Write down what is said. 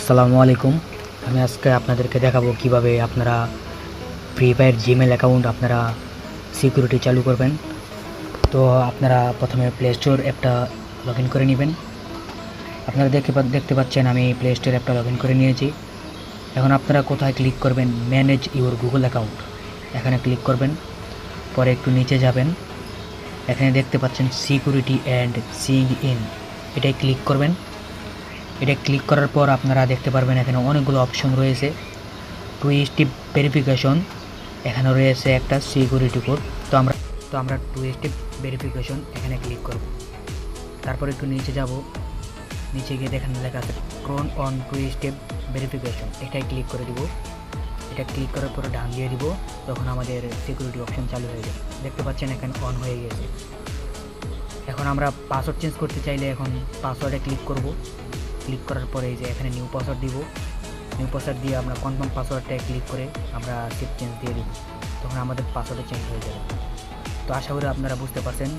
আসসালামু আলাইকুম। আমি আজকে আপনাদেরকে দেখাবো কিভাবে আপনারা ফ্রি ফায়ার জিমেল অ্যাকাউন্ট আপনারা সিকিউরিটি চালু করবেন। তো আপনারা প্রথমে প্লে স্টোর অ্যাপটা লগ ইন করে নেবেন। আপনারা দেখতে পাচ্ছেন আমি প্লে স্টোর অ্যাপটা লগ ইন করে নিয়েছি। এখন আপনারা কোথায় ক্লিক করবেন? ম্যানেজ ইউর গুগল অ্যাকাউন্ট, এখানে ক্লিক করবেন। পরে একটু নিচে যাবেন, এখানে দেখতে পাচ্ছেন সিকিউরিটি অ্যান্ড সিং ইন, এটাই ক্লিক করবেন। এটা ক্লিক করার পর আপনারা দেখতে পারবেন এখানে অনেকগুলো অপশন রয়েছে। টু স্টেপ ভেরিফিকেশন, এখানে রয়েছে একটা সিকিউরিটি কোড। তো আমরা টু স্টেপ ভেরিফিকেশন এখানে ক্লিক করব। তারপর একটু নিচে যাব, নিচে গিয়ে দেখেন লেখা আছে turn on two step verification, এটাই ক্লিক করে দিব। এটা ক্লিক করার পরে ডান দিয়ে দিব, তখন আমাদের সিকিউরিটি অপশন চালু হয়ে যাবে। দেখতে পাচ্ছেন এখানে অন হয়ে গেছে। এখন আমরা পাসওয়ার্ড চেঞ্জ করতে চাইলে এখন পাসওয়ার্ডে ক্লিক করব। ক্লিক করার পরে এই যে এখানে নিউ পাসওয়ার্ড দিব। নিউ পাসওয়ার্ড দিয়ে আমরা কনফার্ম পাসওয়ার্ডটায় ক্লিক করে আমরা সেভ চেঞ্জ দিয়ে দিব, তখন আমাদের পাসওয়ার্ডে চেঞ্জ হয়ে যাবে। তো আশা করি আপনারা বুঝতে পারছেন